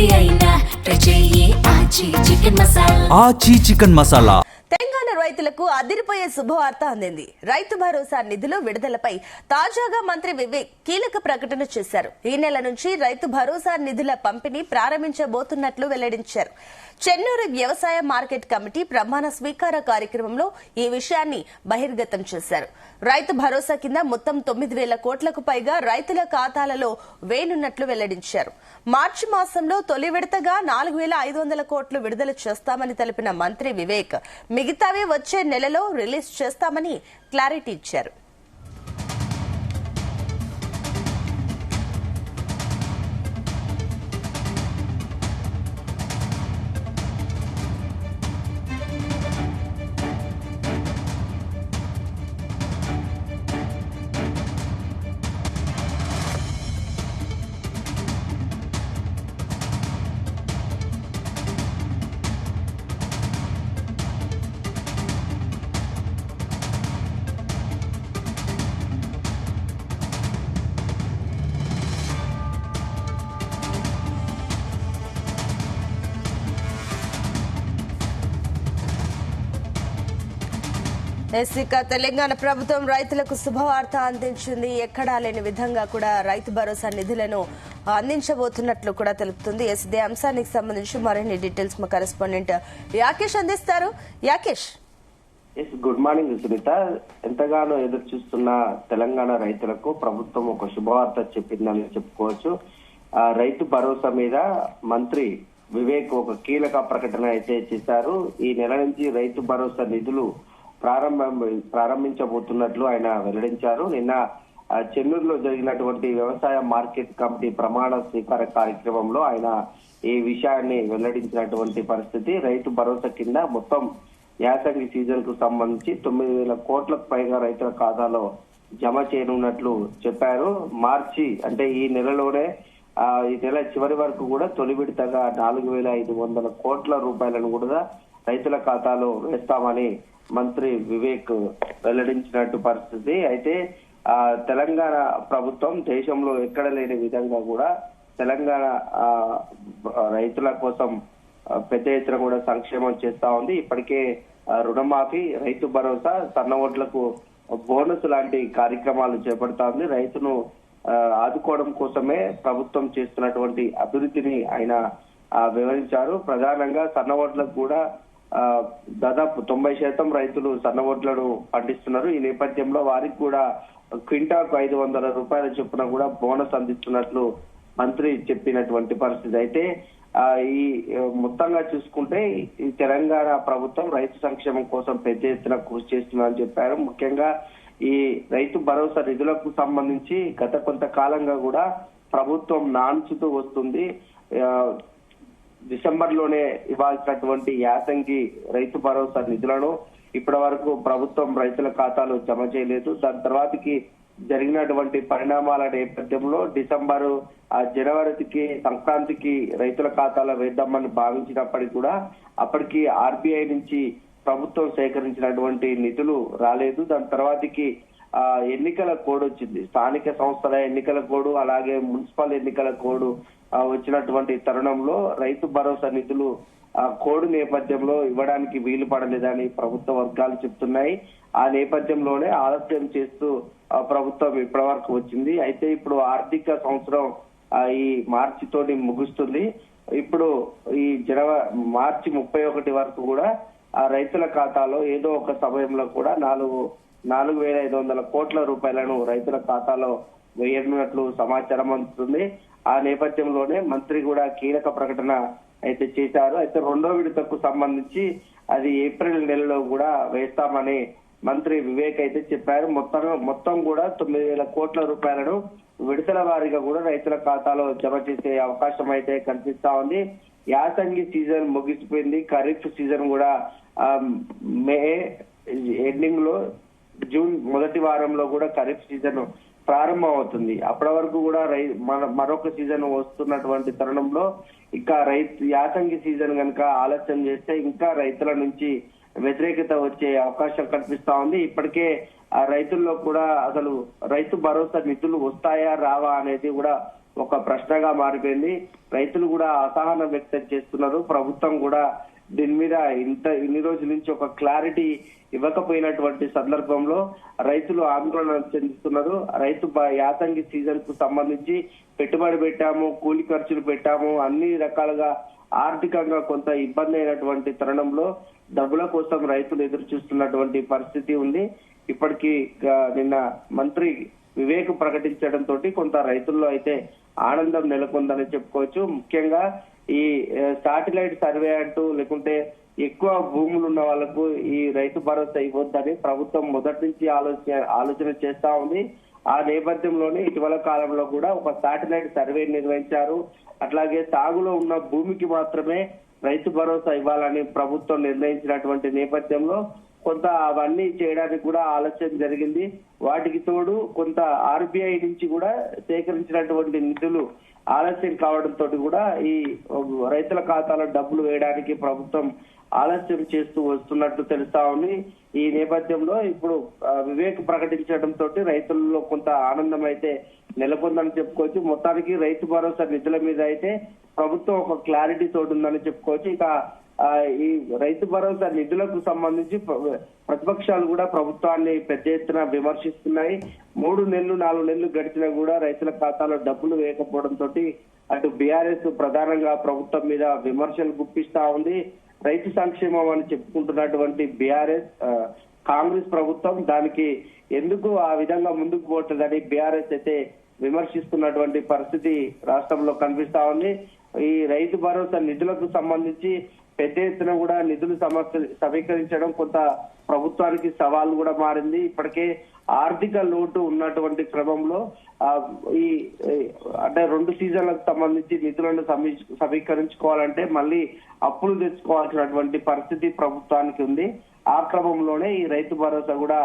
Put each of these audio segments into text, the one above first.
ఏది అయినా ట్రై చెయ్యి ఆచి చికెన్ మసాలా. ఆచి చికెన్ మసాలా. తెలంగాణ రైతులకు అదిరిపోయే శుభవార్త అందింది. రైతు భరోసా నిధులు విడుదలపై తాజాగా మంత్రి వివేక్ కీలక ప్రకటన చేశారు. ఈ నెల నుంచి రైతు భరోసా నిధుల పంపిణీ ప్రారంభించబోతున్నట్లు వెల్లడించారు. చెన్నూరు వ్యవసాయ మార్కెట్ కమిటీ ప్రమాణ స్వీకార కార్యక్రమంలో ఈ విషయాన్ని బహిర్గతం చేశారు. రైతు భరోసా కింద మొత్తం 9,000 కోట్లకు పైగా రైతుల ఖాతాలలో వేయనున్నట్లు వెల్లడించారు. మార్చి మాసంలో తొలి విడతగా 4,500 కోట్లు విడుదల చేస్తామని తెలిపిన మంత్రి వివేక్ మిగతావి వచ్చే నెలలో రిలీజ్ చేస్తామని క్లారిటీ ఇచ్చారు. ఇక తెలంగాణ ప్రభుత్వం రైతులకు శుభవార్త అందించింది. ఎక్కడా లేని విధంగా కూడా రైతు భరోసా నిధులను అందించబోతున్నట్లు కూడా తెలుపుతుంది. ఇదే అంశానికి సంబంధించి మరిన్ని డీటెయిల్స్ మా కరెస్పాండెంట్ యాకేష్ అందిస్తారు. Yakesh, good morning Sunitha. ఎంతగానో ఎదురు చూస్తున్న తెలంగాణ రైతులకు ప్రభుత్వం ఒక శుభవార్త చెప్పిందని చెప్పుకోవచ్చు. రైతు భరోసా మీద మంత్రి వివేక్ ఒక కీలక ప్రకటన అయితే చేశారు. ఈ నెల నుంచి రైతు భరోసా నిధులు ప్రారంభించబోతున్నట్లు ఆయన వెల్లడించారు. నిన్న చెన్నూరులో జరిగినటువంటి వ్యవసాయ మార్కెట్ కమిటీ ప్రమాణ స్వీకార కార్యక్రమంలో ఆయన ఈ విషయాన్ని వెల్లడించినటువంటి పరిస్థితి. రైతు భరోసా కింద మొత్తం యాసంగి సీజన్ కు సంబంధించి 9,000 కోట్లకు పైగా రైతుల ఖాతాలో జమ చేయనున్నట్లు చెప్పారు. మార్చి అంటే ఈ నెలలోనే ఈ నెల చివరి వరకు కూడా తొలి విడతగా 4,500 కోట్ల రూపాయలను కూడా రైతుల ఖాతాలో వేస్తామని మంత్రి వివేక్ వెల్లడించినట్టు పరిస్థితి. అయితే తెలంగాణ ప్రభుత్వం దేశంలో ఎక్కడ లేని విధంగా కూడా తెలంగాణ రైతుల కోసం పెద్ద ఎత్తున కూడా సంక్షేమం చేస్తా ఉంది. ఇప్పటికే రుణమాఫీ, రైతు భరోసా, సన్న ఓట్లకు బోనస్ లాంటి కార్యక్రమాలు చేపడతా ఉంది. రైతును ఆదుకోవడం కోసమే ప్రభుత్వం చేస్తున్నటువంటి అభివృద్ధిని ఆయన వివరించారు. ప్రధానంగా సన్న ఓట్లకు కూడా దాదాపు 90% రైతులు సన్న ఓట్లను పండిస్తున్నారు. ఈ నేపథ్యంలో వారికి కూడా క్వింటాకు 500 రూపాయల చొప్పున కూడా బోనస్ అందిస్తున్నట్లు మంత్రి చెప్పినటువంటి పరిస్థితి. అయితే ఈ మొత్తంగా చూసుకుంటే ఈ తెలంగాణ ప్రభుత్వం రైతు సంక్షేమం కోసం పెద్ద ఎత్తున కృషి చేస్తుందని చెప్పారు. ముఖ్యంగా ఈ రైతు భరోసా నిధులకు సంబంధించి గత కొంతకాలంగా కూడా ప్రభుత్వం నాన్చుతూ వస్తుంది. డిసెంబర్ లోనే ఇవ్వాల్సినటువంటి యాసంగి రైతు భరోసా నిధులను ఇప్పటి వరకు ప్రభుత్వం రైతుల ఖాతాలో జమ చేయలేదు. దాని తర్వాతకి జరిగినటువంటి పరిణామాల నేపథ్యంలో డిసెంబరు జనవరికి సంక్రాంతికి రైతుల ఖాతాలో వేద్దామని భావించినప్పటికీ కూడా అప్పటికి ఆర్బీఐ నుంచి ప్రభుత్వం సేకరించినటువంటి నిధులు రాలేదు. దాని తర్వాతకి ఎన్నికల కోడ్ వచ్చింది. స్థానిక సంస్థల ఎన్నికల కోడ్, అలాగే మున్సిపల్ ఎన్నికల కోడ్ వచ్చినటువంటి తరుణంలో రైతు భరోసా నిధులు కోడ్ నేపథ్యంలో ఇవ్వడానికి వీలు పడలేదని ప్రభుత్వ వర్గాలు చెప్తున్నాయి. ఆ నేపథ్యంలోనే ఆలస్యం చేస్తూ ప్రభుత్వం ఇప్పటి వరకు వచ్చింది. అయితే ఇప్పుడు ఆర్థిక సంవత్సరం ఈ మార్చితోటి ముగుస్తుంది. ఇప్పుడు ఈ మార్చి 31 వరకు కూడా ఆ రైతుల ఖాతాలో ఏదో ఒక సమయంలో కూడా 4,500 కోట్ల రూపాయలను రైతుల ఖాతాలో వేయనున్నట్లు సమాచారం అందుతుంది. ఆ నేపథ్యంలోనే మంత్రి కూడా కీలక ప్రకటన అయితే చేశారు. అయితే రెండో విడతకు సంబంధించి అది ఏప్రిల్ నెలలో కూడా వేస్తామని మంత్రి వివేక్ అయితే చెప్పారు. మొత్తం కూడా 9,000 కోట్ల రూపాయలను విడతల వారీగా కూడా రైతుల ఖాతాలో జమ చేసే అవకాశం అయితే కనిపిస్తా ఉంది. యాసంగి సీజన్ ముగిసిపోయింది. ఖరీఫ్ సీజన్ కూడా మే ఎండింగ్ లో, జూన్ మొదటి వారంలో కూడా ఖరీఫ్ సీజన్ ప్రారంభం అవుతుంది. అప్పటి వరకు కూడా మరొక సీజన్ వస్తున్నటువంటి తరుణంలో ఇంకా యాసంగి సీజన్ కనుక ఆలస్యం చేస్తే ఇంకా రైతుల నుంచి వ్యతిరేకత వచ్చే అవకాశం కనిపిస్తా ఉంది. ఇప్పటికే ఆ రైతుల్లో కూడా అసలు రైతు భరోసా నిధులు వస్తాయా రావా అనేది కూడా ఒక ప్రశ్నగా మారిపోయింది. రైతులు కూడా అసహనం వ్యక్తం చేస్తున్నారు. ప్రభుత్వం కూడా దీని మీద ఇన్ని రోజుల నుంచి ఒక క్లారిటీ ఇవ్వకపోయినటువంటి సందర్భంలో రైతులు ఆందోళన చెందుతున్నారు. రైతు యాసంగి సీజన్ కు సంబంధించి పెట్టుబడి పెట్టాము, కూలి ఖర్చులు పెట్టాము, అన్ని రకాలుగా ఆర్థికంగా కొంత ఇబ్బంది అయినటువంటి తరుణంలో డబ్బుల కోసం రైతులు ఎదురు చూస్తున్నటువంటి పరిస్థితి ఉంది. ఇప్పటికీ నిన్న మంత్రి వివేక్ ప్రకటించడంతో కొంత రైతుల్లో అయితే ఆనందం నెలకొందని చెప్పుకోవచ్చు. ముఖ్యంగా ఈ శాటిలైట్ సర్వే అంటూ లేకుంటే ఎక్కువ భూములు ఉన్న వాళ్లకు ఈ రైతు భరోసా ఇవ్వద్దని ప్రభుత్వం మొదటి నుంచి ఆలోచన చేస్తా ఉంది. ఆ నేపథ్యంలోనే ఇటీవల కాలంలో కూడా ఒక శాటిలైట్ సర్వే నిర్వహించారు. అట్లాగే సాగులో ఉన్న భూమికి మాత్రమే రైతు భరోసా ఇవ్వాలని ప్రభుత్వం నిర్ణయించినటువంటి నేపథ్యంలో కొంత అవన్నీ చేయడానికి కూడా ఆలస్యం జరిగింది. వాటికి తోడు కొంత ఆర్బీఐ నుంచి కూడా సేకరించినటువంటి నిధులు ఆలస్యం కావడంతో కూడా ఈ రైతుల ఖాతాలో డబ్బులు వేయడానికి ప్రభుత్వం ఆలస్యం చేస్తూ వస్తున్నట్టు తెలుస్తా ఉంది. ఈ నేపథ్యంలో ఇప్పుడు వివేక్ ప్రకటించడంతో రైతుల్లో కొంత ఆనందం అయితే నెలకొందని చెప్పుకోవచ్చు. మొత్తానికి రైతు భరోసా నిధుల మీద అయితే ప్రభుత్వం ఒక క్లారిటీ తోటి ఉందని చెప్పుకోవచ్చు. ఇక ఈ రైతు భరోసా నిధులకు సంబంధించి ప్రతిపక్షాలు కూడా ప్రభుత్వాన్ని పెద్ద ఎత్తున విమర్శిస్తున్నాయి. 3 నెలలు 4 నెలలు గడిచినా కూడా రైతుల ఖాతాలో డబ్బులు వేయకపోవడంతో అటు బీఆర్ఎస్ ప్రధానంగా ప్రభుత్వం మీద విమర్శలు గుప్పిస్తా ఉంది. రైతు సంక్షేమం అని చెప్పుకుంటున్నటువంటి బీఆర్ఎస్ కాంగ్రెస్ ప్రభుత్వం దానికి ఎందుకు ఆ విధంగా ముందుకు పోతుందని బీఆర్ఎస్ అయితే విమర్శిస్తున్నటువంటి పరిస్థితి రాష్ట్రంలో కనిపిస్తా ఉంది. ఈ రైతు భరోసా నిధులకు సంబంధించి పెద్ద ఎత్తున కూడా నిధులు సమీకరించడం కొంత ప్రభుత్వానికి సవాల్ కూడా మారింది. ఇప్పటికే ఆర్థిక లోటు ఉన్నటువంటి క్రమంలో ఈ అంటే 2 సీజన్లకు సంబంధించి నిధులను సమీకరించుకోవాలంటే మళ్ళీ అప్పులు తెచ్చుకోవాల్సినటువంటి పరిస్థితి ప్రభుత్వానికి ఉంది. ఆ క్రమంలోనే ఈ రైతు భరోసా కూడా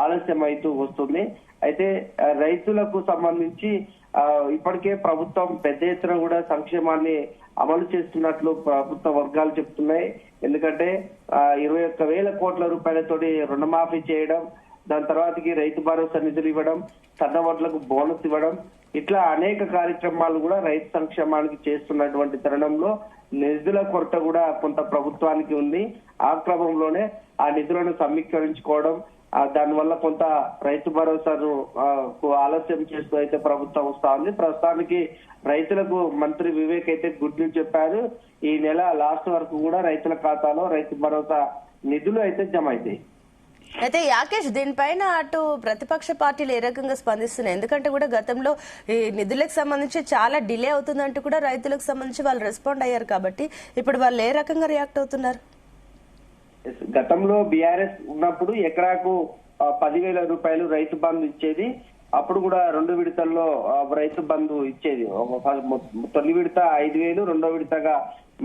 ఆలస్యం అవుతూ వస్తుంది. అయితే రైతులకు సంబంధించి ఇప్పటికే ప్రభుత్వం పెద్ద ఎత్తున కూడా సంక్షేమాన్ని అమలు చేస్తున్నట్లు ప్రభుత్వ వర్గాలు చెప్తున్నాయి. ఎందుకంటే 21,000 కోట్ల రూపాయలతోటి రుణమాఫీ చేయడం, దాని తర్వాతకి రైతు భరోసా నిధులు ఇవ్వడం, సన్నవడ్లకు బోనస్ ఇవ్వడం, ఇట్లా అనేక కార్యక్రమాలు కూడా రైతు సంక్షేమానికి చేస్తున్నటువంటి తరుణంలో నిధుల కొరత కూడా కొంత ప్రభుత్వానికి ఉంది. ఆ క్రమంలోనే ఆ నిధులను సమీకరించుకోవడం, దానివల్ల కొంత రైతు భరోసాను ఆలస్యం చేస్తూ అయితే ప్రభుత్వం వస్తా ఉంది. ప్రస్తుతానికి రైతులకు మంత్రి వివేక్ అయితే గుడ్ న్యూస్ చెప్పారు. ఈ నెల లాస్ట్ వరకు కూడా రైతుల ఖాతాలో రైతు భరోసా నిధులు అయితే జమ అవుతాయి. అయితే యాకేష్, దీనిపైన అటు ప్రతిపక్ష పార్టీలు ఏ రకంగా స్పందిస్తున్నాయి? ఎందుకంటే కూడా గతంలో ఈ నిధులకు సంబంధించి చాలా డిలే అవుతుందంటూ కూడా రైతులకు సంబంధించి వాళ్ళు రెస్పాండ్ అయ్యారు కాబట్టి ఇప్పుడు వాళ్ళు ఏ రకంగా రియాక్ట్ అవుతున్నారు? గతంలో బీఆర్ఎస్ ఉన్నప్పుడు ఎకరాకు 10,000 రూపాయలు రైతు బంధు ఇచ్చేది. అప్పుడు కూడా 2 విడతల్లో రైతు బంధు ఇచ్చేది. తొలి విడత 5,000, రెండో విడతగా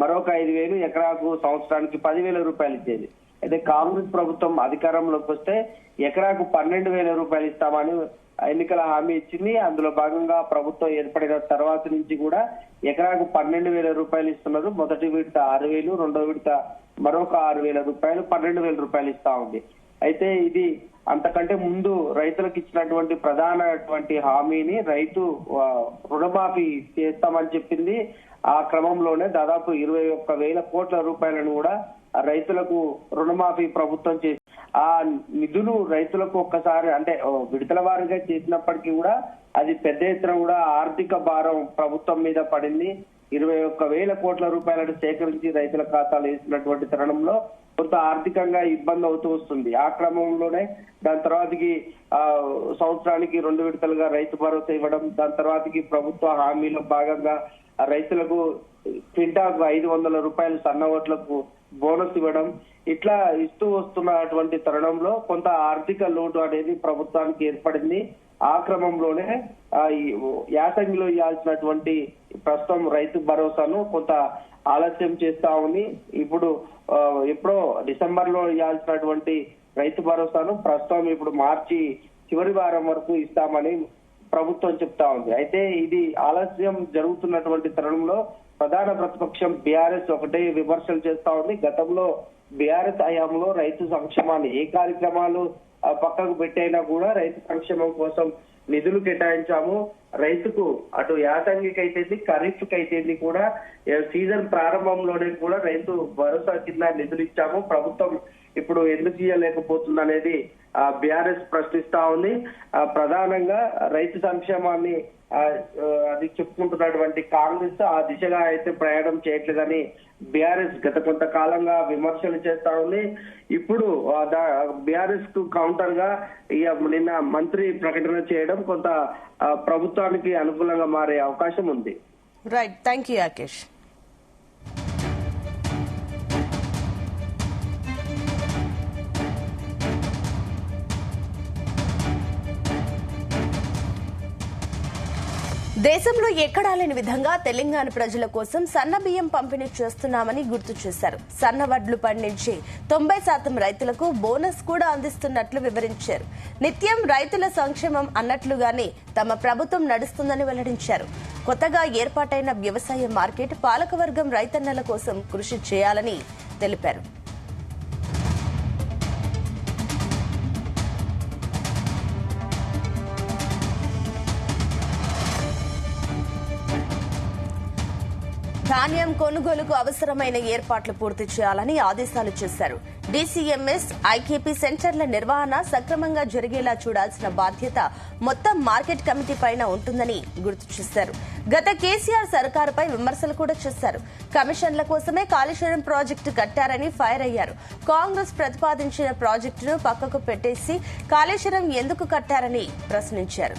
మరొక 5,000, ఎకరాకు సంవత్సరానికి 10,000 రూపాయలు ఇచ్చేది. అయితే కాంగ్రెస్ ప్రభుత్వం అధికారంలోకి వస్తే ఎకరాకు 12,000 రూపాయలు ఇస్తామని ఎన్నికల హామీ ఇచ్చింది. అందులో భాగంగా ప్రభుత్వం ఏర్పడిన తర్వాత నుంచి కూడా ఎకరాకు 12,000 రూపాయలు ఇస్తున్నారు. మొదటి విడత 6,000, రెండో విడత మరొక 6,000 రూపాయలు, 12,000 రూపాయలు ఇస్తా ఉంది. అయితే ఇది అంతకంటే ముందు రైతులకు ఇచ్చినటువంటి ప్రధానటువంటి హామీని రైతు రుణమాఫీ చేస్తామని చెప్పింది. ఆ క్రమంలోనే దాదాపు 21,000 కోట్ల రూపాయలను కూడా రైతులకు రుణమాఫీ ప్రభుత్వం చేసి ఆ నిధులు రైతులకు ఒక్కసారి అంటే విడతల వారీగా చేసినప్పటికీ కూడా అది పెద్ద ఎత్తున కూడా ఆర్థిక భారం ప్రభుత్వం మీద పడింది. 21,000 కోట్ల రూపాయలను సేకరించి రైతుల ఖాతాలు వేసినటువంటి తరుణంలో కొంత ఆర్థికంగా ఇబ్బంది అవుతూ వస్తుంది. ఆ క్రమంలోనే దాని తర్వాతకి సంవత్సరానికి 2 విడతలుగా రైతు భరోసా ఇవ్వడం, దాని తర్వాతకి ప్రభుత్వ హామీలో భాగంగా రైతులకు క్వింటాకు 500 రూపాయలు సన్న ఓట్లకు బోనస్ ఇవ్వడం, ఇట్లా ఇస్తూ వస్తున్నటువంటి తరుణంలో కొంత ఆర్థిక లోటు అనేది ప్రభుత్వానికి ఏర్పడింది. ఆ క్రమంలోనే యాసంగిలో ఇవ్వాల్సినటువంటి ప్రస్తుతం రైతు భరోసాను కొంత ఆలస్యం చేస్తా ఉంది. ఇప్పుడు ఎప్పుడో డిసెంబర్ లో ఇవ్వాల్సినటువంటి రైతు భరోసాను ప్రస్తుతం ఇప్పుడు మార్చి చివరి వారం వరకు ఇస్తామని ప్రభుత్వం చెప్తా ఉంది. అయితే ఇది ఆలస్యం జరుగుతున్నటువంటి తరుణంలో ప్రధాన ప్రతిపక్షం బీఆర్ఎస్ ఒకటే విమర్శలు చేస్తా ఉంది. గతంలో బీఆర్ఎస్ హయాంలో రైతు సంక్షేమాన్ని ఏ కార్యక్రమాలు పక్కకు పెట్టైనా కూడా రైతు సంక్షేమం కోసం నిధులు కేటాయించాము. రైతుకు అటు యాసంగికి అయితేంది, ఖరీఫ్ కి అయితేంది కూడా సీజన్ ప్రారంభంలోనే కూడా రైతు భరోసా కింద నిధులు ఇచ్చాము. ప్రభుత్వం ఇప్పుడు ఎందుకు ఇవ్వలేకపోతుంది అనేది బీఆర్ఎస్ ప్రశ్నిస్తా ఉంది. ప్రధానంగా రైతు సంక్షేమాన్ని అది చెప్పుకుంటున్నటువంటి కాంగ్రెస్ ఆ దిశగా అయితే ప్రయాణం చేయట్లేదని బీఆర్ఎస్ గత కొంతకాలంగా విమర్శలు చేస్తా ఉంది. ఇప్పుడు బీఆర్ఎస్ కు కౌంటర్ గా నిన్న మంత్రి ప్రకటన చేయడం కొంత ప్రభుత్వానికి అనుకూలంగా మారే అవకాశం ఉంది. Right, thank you Rakesh. దేశంలో ఎక్కడా లేని విధంగా తెలంగాణ ప్రజల కోసం సన్న బియ్యం పంపిణీ చేస్తున్నామని గుర్తు చేశారు. సన్న వడ్లు పండించి 90% రైతులకు బోనస్ కూడా అందిస్తున్నట్లు వివరించారు. నిత్యం రైతుల సంక్షేమం అన్నట్లుగానే తమ ప్రభుత్వం నడుస్తుందని వెల్లడించారు. కొత్తగా ఏర్పాటైన వ్యవసాయ మార్కెట్ పాలకవర్గం రైతన్నల కోసం కృషి చేయాలని తెలిపారు. ధాన్యం కొనుగోలుకు అవసరమైన ఏర్పాట్లు పూర్తి చేయాలని ఆదేశాలు చేశారు. డీసీఎంఎస్, ఐకేపీ సెంటర్ల నిర్వహణ సక్రమంగా జరిగేలా చూడాల్సిన బాధ్యత మొత్తం మార్కెట్ కమిటీ పైన ఉంటుందని గుర్తు చేశారు. గత కేసీఆర్ సర్కారుపై విమర్శలు కూడా చేశారు. కమిషన్ల కోసమే కాళేశ్వరం ప్రాజెక్టు కట్టారని ఫైర్ అయ్యారు. కాంగ్రెస్ ప్రతిపాదించిన ప్రాజెక్టును పక్కకు పెట్టేసి కాళేశ్వరం ఎందుకు కట్టారని ప్రశ్నించారు.